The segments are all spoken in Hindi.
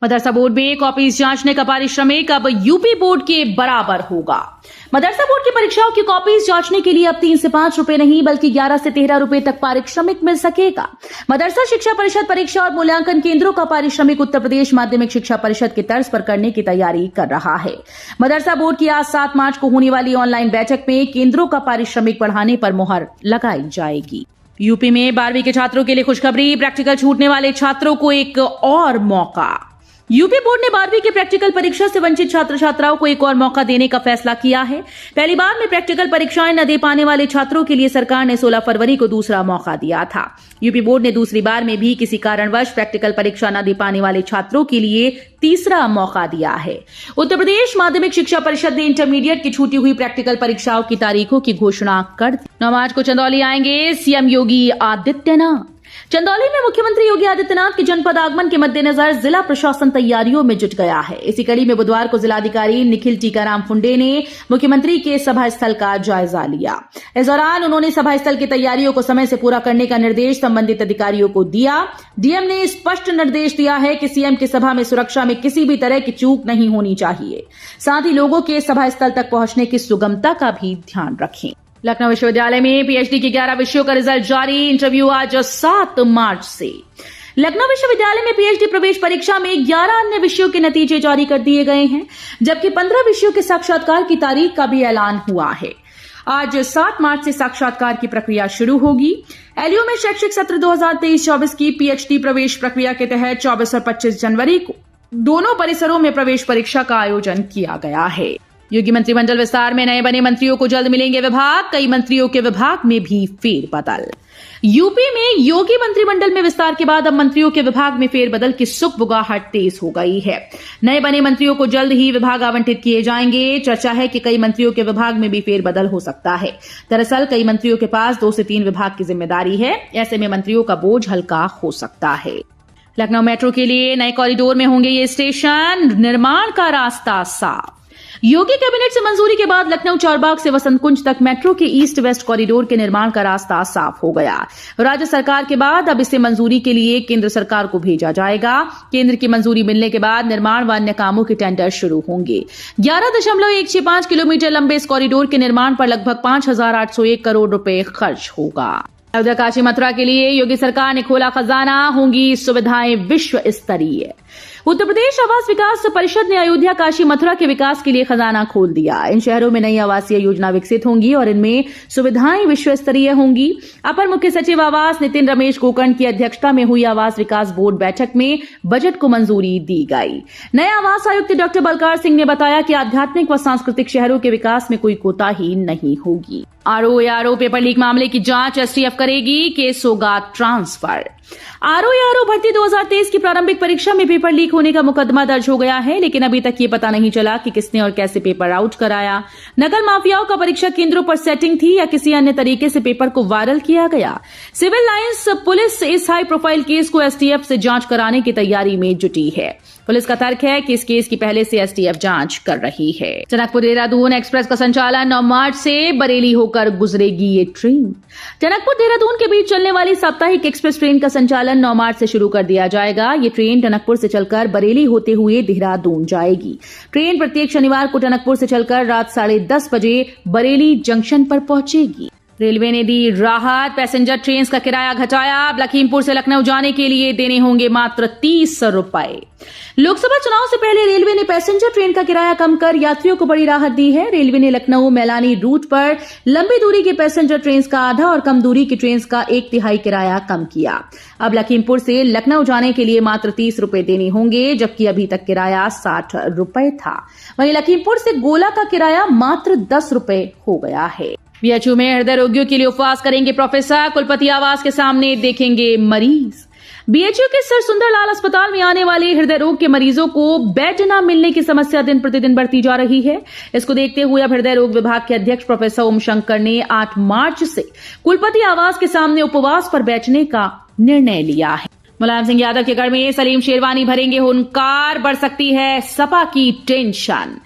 मदरसा बोर्ड में कॉपीज जांचने का पारिश्रमिक अब यूपी बोर्ड के बराबर होगा। मदरसा बोर्ड की परीक्षाओं की कॉपीज जांचने के लिए अब 3 से 5 रुपए नहीं बल्कि 11 से 13 रुपए तक पारिश्रमिक मिल सकेगा। मदरसा शिक्षा परिषद परीक्षा और मूल्यांकन केंद्रों का पारिश्रमिक उत्तर प्रदेश माध्यमिक शिक्षा परिषद की तर्ज पर करने की तैयारी कर रहा है। मदरसा बोर्ड की आज 7 मार्च को होने वाली ऑनलाइन बैठक में केंद्रों का पारिश्रमिक बढ़ाने पर मुहर लगाई जाएगी। यूपी में 12वीं के छात्रों के लिए खुशखबरी, प्रैक्टिकल छूटने वाले छात्रों को एक और मौका। यूपी बोर्ड ने 12वीं की प्रैक्टिकल परीक्षा से वंचित छात्र छात्राओं को एक और मौका देने का फैसला किया है। पहली बार में प्रैक्टिकल परीक्षाएं न दे पाने वाले छात्रों के लिए सरकार ने 16 फरवरी को दूसरा मौका दिया था। यूपी बोर्ड ने दूसरी बार में भी किसी कारणवश प्रैक्टिकल परीक्षा न दे पाने वाले छात्रों के लिए तीसरा मौका दिया है। उत्तर प्रदेश माध्यमिक शिक्षा परिषद ने इंटरमीडिएट की छूटी हुई प्रैक्टिकल परीक्षाओं की तारीखों की घोषणा कर दी। 9 मार्च को चंदौली आएंगे सीएम योगी आदित्यनाथ। चंदौली में मुख्यमंत्री योगी आदित्यनाथ के जनपद आगमन के मद्देनजर जिला प्रशासन तैयारियों में जुट गया है। इसी कड़ी में बुधवार को जिलाधिकारी निखिल टीकाराम फुंडे ने मुख्यमंत्री के सभा स्थल का जायजा लिया। इस दौरान उन्होंने सभा स्थल की तैयारियों को समय से पूरा करने का निर्देश संबंधित अधिकारियों को दिया। डीएम ने स्पष्ट निर्देश दिया है कि सीएम की सभा में सुरक्षा में किसी भी तरह की चूक नहीं होनी चाहिए। साथ ही लोगों के सभा स्थल तक पहुंचने की सुगमता का भी ध्यान रखें। लखनऊ विश्वविद्यालय में पीएचडी के 11 विषयों का रिजल्ट जारी, इंटरव्यू आज 7 मार्च से। लखनऊ विश्वविद्यालय में पीएचडी प्रवेश परीक्षा में 11 अन्य विषयों के नतीजे जारी कर दिए गए हैं, जबकि 15 विषयों के साक्षात्कार की तारीख का भी ऐलान हुआ है। आज 7 मार्च से साक्षात्कार की प्रक्रिया शुरू होगी। एलयू में शैक्षिक सत्र 2023-24 की पीएचडी प्रवेश प्रक्रिया के तहत 24 और 25 जनवरी को दोनों परिसरों में प्रवेश परीक्षा का आयोजन किया गया है। योगी मंत्रिमंडल विस्तार में नए बने मंत्रियों को जल्द मिलेंगे विभाग, कई मंत्रियों के विभाग में भी फेरबदल। यूपी में योगी मंत्रिमंडल में विस्तार के बाद अब मंत्रियों के विभाग में फेरबदल की सुगबुगाहट तेज हो गई है। नए बने मंत्रियों को जल्द ही विभाग आवंटित किए जाएंगे। चर्चा है कि कई मंत्रियों के विभाग में भी फेरबदल हो सकता है। दरअसल कई मंत्रियों के पास 2 से 3 विभाग की जिम्मेदारी है। ऐसे में मंत्रियों का बोझ हल्का हो सकता है। लखनऊ मेट्रो के लिए नए कॉरिडोर में होंगे ये स्टेशन, निर्माण का रास्ता साफ। योगी कैबिनेट से मंजूरी के बाद लखनऊ चारबाग से वसंत कुंज तक मेट्रो के ईस्ट वेस्ट कॉरिडोर के निर्माण का रास्ता साफ हो गया। राज्य सरकार के बाद अब इसे मंजूरी के लिए केंद्र सरकार को भेजा जाएगा। केंद्र की मंजूरी मिलने के बाद निर्माण व अन्य कामों के टेंडर शुरू होंगे। 11.165 किलोमीटर लंबे इस कॉरिडोर के निर्माण पर लगभग 5,801 करोड़ रुपए खर्च होगा। उधर काशी मथुरा के लिए योगी सरकार ने खोला खजाना, होंगी सुविधाएं विश्व स्तरीय। उत्तर प्रदेश आवास विकास परिषद ने अयोध्या, काशी, मथुरा के विकास के लिए खजाना खोल दिया। इन शहरों में नई आवासीय योजना विकसित होंगी और इनमें सुविधाएं विश्व स्तरीय होंगी। अपर मुख्य सचिव आवास नितिन रमेश गोकर्ण की अध्यक्षता में हुई आवास विकास बोर्ड बैठक में बजट को मंजूरी दी गई। नए आवास आयुक्त डॉक्टर बलकार सिंह ने बताया कि आध्यात्मिक व सांस्कृतिक शहरों के विकास में कोई कोताही नहीं होगी। आरओ पेपर लीक मामले की जांच एसटीएफ करेगी, केस होगा ट्रांसफर। आरओ भर्ती 2023 की प्रारंभिक परीक्षा में पेपर लीक होने का मुकदमा दर्ज हो गया है, लेकिन अभी तक ये पता नहीं चला कि किसने और कैसे पेपर आउट कराया। नकल माफियाओं का परीक्षा केंद्रों पर सेटिंग थी या किसी अन्य तरीके से पेपर को वायरल किया गया। सिविल लाइंस पुलिस इस हाई प्रोफाइल केस को एसटीएफ से जांच कराने की तैयारी में जुटी है। पुलिस का तर्क है कि इस केस की पहले से एसटीएफ जांच कर रही है। टनकपुर देहरादून एक्सप्रेस का संचालन 9 मार्च से बरेली होकर गुजरेगी ये ट्रेन। टनकपुर देहरादून के बीच चलने वाली साप्ताहिक एक्सप्रेस ट्रेन का संचालन 9 मार्च से शुरू कर दिया जाएगा। ये ट्रेन टनकपुर से चलकर बरेली होते हुए देहरादून जाएगी। ट्रेन प्रत्येक शनिवार को टनकपुर से चलकर रात 10:30 बजे बरेली जंक्शन पर पहुंचेगी। रेलवे ने दी राहत, पैसेंजर ट्रेन का किराया घटाया। लखीमपुर से लखनऊ जाने के लिए देने होंगे मात्र 30 रुपए। लोकसभा चुनाव से पहले रेलवे ने पैसेंजर ट्रेन का किराया कम कर यात्रियों को बड़ी राहत दी है। रेलवे ने लखनऊ मैलानी रूट पर लंबी दूरी के पैसेंजर ट्रेन का आधा और कम दूरी की ट्रेन का 1/3 किराया कम किया। अब लखीमपुर से लखनऊ जाने के लिए मात्र 30 रुपए देने होंगे, जबकि अभी तक किराया 60 रुपए था। वहीं लखीमपुर से गोला का किराया मात्र 10 रुपए हो गया है। बीएचयू में हृदय रोगियों के लिए उपवास करेंगे प्रोफेसर, कुलपति आवास के सामने देखेंगे मरीज। बीएचयू के सर सुंदरलाल अस्पताल में आने वाले हृदय रोग के मरीजों को बेड न मिलने की समस्या दिन प्रतिदिन बढ़ती जा रही है। इसको देखते हुए अब हृदय रोग विभाग के अध्यक्ष प्रोफेसर ओम शंकर ने 8 मार्च से कुलपति आवास के सामने उपवास पर बैठने का निर्णय लिया है। मुलायम सिंह यादव के गढ़ में सलीम शेरवानी भरेंगे हुंकार, बढ़ सकती है सपा की टेंशन।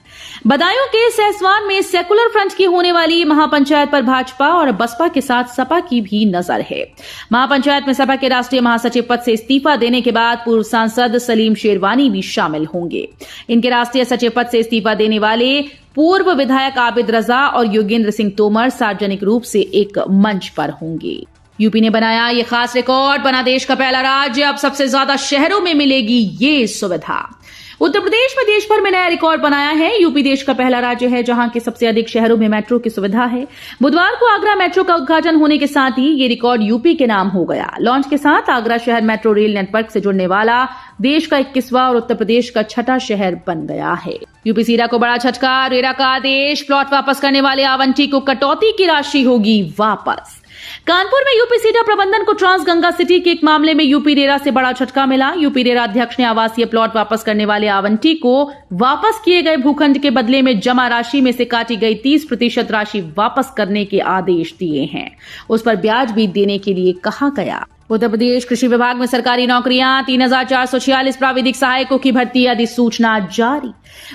बदायूं के सहसवान में सेकुलर फ्रंट की होने वाली महापंचायत पर भाजपा और बसपा के साथ सपा की भी नजर है। महापंचायत में सपा के राष्ट्रीय महासचिव पद से इस्तीफा देने के बाद पूर्व सांसद सलीम शेरवानी भी शामिल होंगे। इनके राष्ट्रीय सचिव पद से इस्तीफा देने वाले पूर्व विधायक आबिद रजा और योगेंद्र सिंह तोमर सार्वजनिक रूप से एक मंच पर होंगे। यूपी ने बनाया ये खास रिकॉर्ड, बना देश का पहला राज्य, अब सबसे ज्यादा शहरों में मिलेगी ये सुविधा। उत्तर प्रदेश में देश भर में नया रिकॉर्ड बनाया है। यूपी देश का पहला राज्य है जहां के सबसे अधिक शहरों में मेट्रो की सुविधा है। बुधवार को आगरा मेट्रो का उद्घाटन होने के साथ ही ये रिकॉर्ड यूपी के नाम हो गया। लॉन्च के साथ आगरा शहर मेट्रो रेल नेटवर्क से जुड़ने वाला देश का 21वां और उत्तर प्रदेश का 6ठा शहर बन गया है। यूपी सीडा को बड़ा झटका, रेरा का आदेश, प्लॉट वापस करने वाले आवंटी को कटौती की राशि होगी वापस। कानपुर में यूपी सीडा प्रबंधन को ट्रांस गंगा सिटी के एक मामले में यूपी रेरा से बड़ा झटका मिला। यूपी रेरा अध्यक्ष ने आवासीय प्लॉट वापस करने वाले आवंटी को वापस किए गए भूखंड के बदले में जमा राशि में से काटी गई 30% राशि वापस करने के आदेश दिए हैं। उस पर ब्याज भी देने के लिए कहा गया। उत्तर प्रदेश कृषि विभाग में सरकारी नौकरियां, 3446 प्राविधिक सहायकों की भर्ती अधिसूचना जारी।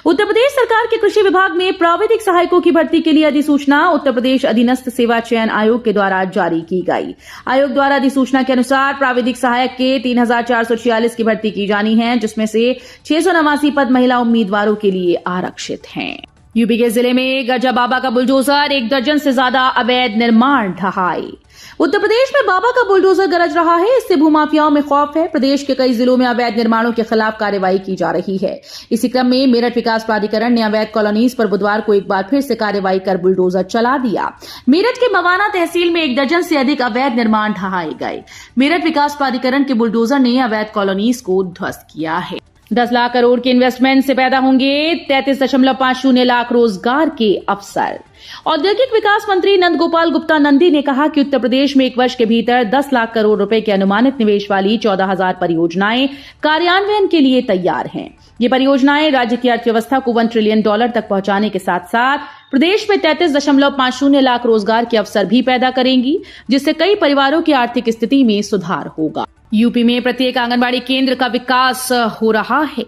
उत्तर प्रदेश सरकार के कृषि विभाग में प्राविधिक सहायकों की भर्ती के लिए अधिसूचना उत्तर प्रदेश अधीनस्थ सेवा चयन आयोग के द्वारा जारी की गई। आयोग द्वारा अधिसूचना के अनुसार प्राविधिक सहायक के 3446 की भर्ती की जानी है, जिसमें से 689 पद महिला उम्मीदवारों के लिए आरक्षित हैं। यूपी के जिले में गरजा बाबा का बुलडोजर, 1 दर्जन से ज्यादा अवैध निर्माण ढहाए। उत्तर प्रदेश में बाबा का बुलडोजर गरज रहा है, इससे भूमाफियाओं में खौफ है। प्रदेश के कई जिलों में अवैध निर्माणों के खिलाफ कार्रवाई की जा रही है। इसी क्रम में मेरठ विकास प्राधिकरण ने अवैध कॉलोनीज पर बुधवार को एक बार फिर से कार्रवाई कर बुलडोजर चला दिया। मेरठ के मवाना तहसील में 1 दर्जन से अधिक अवैध निर्माण ढहाए गए। मेरठ विकास प्राधिकरण के बुलडोजर ने अवैध कॉलोनीज को ध्वस्त किया है। 10 लाख करोड़ के इन्वेस्टमेंट से पैदा होंगे 33.50 लाख रोजगार के अवसर। औद्योगिक विकास मंत्री नंदगोपाल गुप्ता नंदी ने कहा कि उत्तर प्रदेश में 1 वर्ष के भीतर 10 लाख करोड़ रुपए के अनुमानित निवेश वाली 14,000 परियोजनाएं कार्यान्वयन के लिए तैयार हैं। ये परियोजनाएं राज्य की अर्थव्यवस्था को $1 ट्रिलियन तक पहुंचाने के साथ साथ प्रदेश में 33.50 लाख रोजगार के अवसर भी पैदा करेंगी, जिससे कई परिवारों की आर्थिक स्थिति में सुधार होगा। यूपी में प्रत्येक आंगनबाड़ी केंद्र का विकास हो रहा है।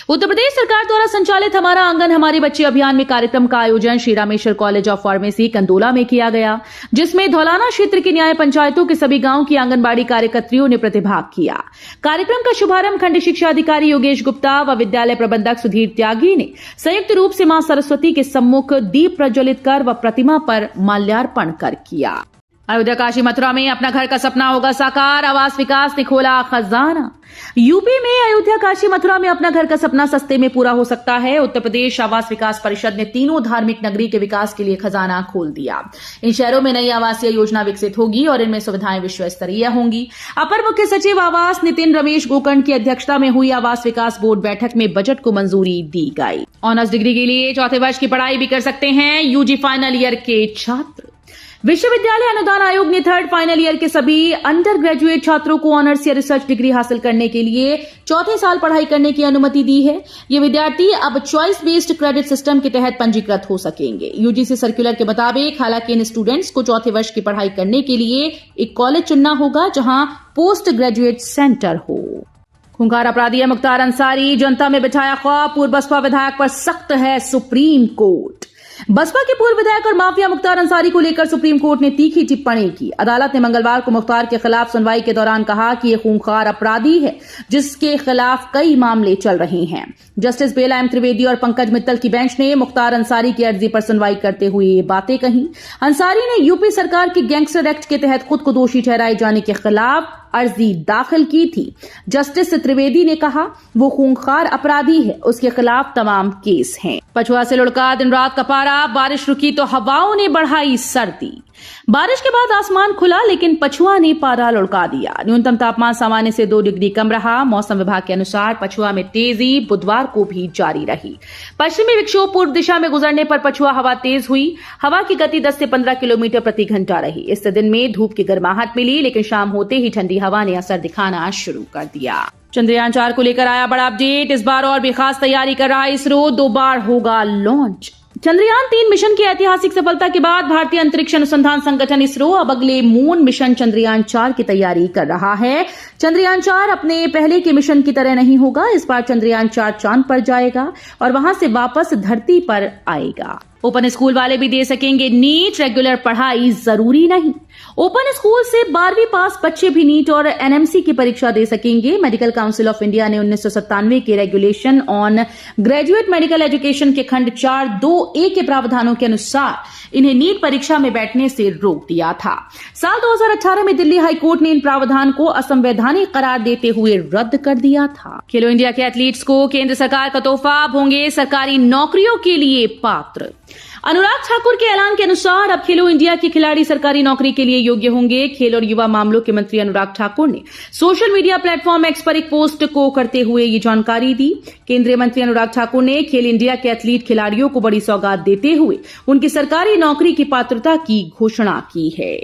उत्तर प्रदेश सरकार द्वारा संचालित हमारा आंगन हमारे बच्चे अभियान में कार्यक्रम का आयोजन Shri Rameshwar college of pharmacy Kandola में किया गया, जिसमें धौलाना क्षेत्र के न्याय पंचायतों के सभी गांव की आंगनबाड़ी कार्यकर्त्रियों ने प्रतिभाग किया। कार्यक्रम का शुभारंभ खंड शिक्षा अधिकारी योगेश गुप्ता व विद्यालय प्रबंधक सुधीर त्यागी ने संयुक्त रूप से मां सरस्वती के सम्मुख दीप प्रज्वलित कर व प्रतिमा पर माल्यार्पण कर किया। अयोध्या काशी मथुरा में अपना घर का सपना होगा साकार, आवास विकास ने खोला खजाना। यूपी में अयोध्या काशी मथुरा में अपना घर का सपना सस्ते में पूरा हो सकता है। उत्तर प्रदेश आवास विकास परिषद ने तीनों धार्मिक नगरी के विकास के लिए खजाना खोल दिया। इन शहरों में नई आवासीय योजना विकसित होगी और इनमें सुविधाएं विश्व स्तरीय होंगी। अपर मुख्य सचिव आवास नितिन रमेश गोकर्ण की अध्यक्षता में हुई आवास विकास बोर्ड बैठक में बजट को मंजूरी दी गई। ऑनर्स डिग्री के लिए 4थे वर्ष की पढ़ाई भी कर सकते हैं यूजी फाइनल ईयर के छात्र। विश्वविद्यालय अनुदान आयोग ने 3rd फाइनल ईयर के सभी अंडर ग्रेजुएट छात्रों को ऑनर्स या रिसर्च डिग्री हासिल करने के लिए 4थे साल पढ़ाई करने की अनुमति दी है। ये विद्यार्थी अब चॉइस बेस्ड क्रेडिट सिस्टम के तहत पंजीकृत हो सकेंगे। यूजीसी सर्कुलर के मुताबिक हालांकि इन स्टूडेंट्स को 4थे वर्ष की पढ़ाई करने के लिए एक कॉलेज चुनना होगा जहां पोस्ट ग्रेजुएट सेंटर हो। खूंखार अपराधी है मुख्तार अंसारी, जनता में बिठाया खौफ, पूर्व बसपा विधायक पर सख्त है सुप्रीम कोर्ट। बसपा के पूर्व विधायक और माफिया मुख्तार अंसारी को लेकर सुप्रीम कोर्ट ने तीखी टिप्पणी की। अदालत ने मंगलवार को मुख्तार के खिलाफ सुनवाई के दौरान कहा कि यह खूंखार अपराधी है जिसके खिलाफ कई मामले चल रहे हैं। जस्टिस बेला एम त्रिवेदी और पंकज मित्तल की बेंच ने मुख्तार अंसारी की अर्जी पर सुनवाई करते हुए ये बातें कही। अंसारी ने यूपी सरकार की गैंगस्टर एक्ट के तहत खुद को दोषी ठहराए जाने के खिलाफ अर्जी दाखिल की थी। जस्टिस त्रिवेदी ने कहा वो खूंखार अपराधी है, उसके खिलाफ तमाम केस हैं। पछुआ से लुढ़का दिन रात का पारा, बारिश रुकी तो हवाओं ने बढ़ाई सर्दी। बारिश के बाद आसमान खुला लेकिन पछुआ ने पारा लुढ़का दिया। न्यूनतम तापमान सामान्य से 2 डिग्री कम रहा। मौसम विभाग के अनुसार पछुआ में तेजी बुधवार को भी जारी रही। पश्चिमी विक्षोभ पूर्व दिशा में गुजरने पर पछुआ हवा तेज हुई। हवा की गति 10 से 15 किलोमीटर प्रति घंटा रही। इससे दिन में धूप की गर्माहट मिली, लेकिन शाम होते ही ठंडी हवा ने असर दिखाना शुरू कर दिया। चंद्रयान 4 को लेकर आया बड़ा अपडेट। इस बार और भी खास तैयारी कर रहा इसरो, 2 बार होगा लॉन्च। चंद्रयान 3 मिशन की ऐतिहासिक सफलता के बाद भारतीय अंतरिक्ष अनुसंधान संगठन इसरो अब अगले मून मिशन चंद्रयान 4 की तैयारी कर रहा है। चंद्रयान 4 अपने पहले के मिशन की तरह नहीं होगा। इस बार चंद्रयान 4 चांद पर जाएगा और वहां से वापस धरती पर आएगा। ओपन स्कूल वाले भी दे सकेंगे नीट, रेगुलर पढ़ाई जरूरी नहीं। ओपन स्कूल से 12वीं पास बच्चे भी नीट और एनएमसी की परीक्षा दे सकेंगे। मेडिकल काउंसिल ऑफ इंडिया ने 1997 के regulation on graduate medical education के खंड 4(2)(a) के प्रावधानों के अनुसार इन्हें नीट परीक्षा में बैठने से रोक दिया था। साल 2018 में दिल्ली हाईकोर्ट ने इन प्रावधान को असंवैधानिक करार देते हुए रद्द कर दिया था। खेलो इंडिया के एथलीट्स को केंद्र सरकार का तोहफा, होंगे सरकारी नौकरियों के लिए पात्र। अनुराग ठाकुर के ऐलान के अनुसार अब खेलो इंडिया के खिलाड़ी सरकारी नौकरी के लिए योग्य होंगे। खेल और युवा मामलों के मंत्री अनुराग ठाकुर ने सोशल मीडिया प्लेटफॉर्म एक्स पर एक पोस्ट को करते हुए ये जानकारी दी। केंद्रीय मंत्री अनुराग ठाकुर ने खेल इंडिया के एथलीट खिलाड़ियों को बड़ी सौगात देते हुए उनकी सरकारी नौकरी की पात्रता की घोषणा की है।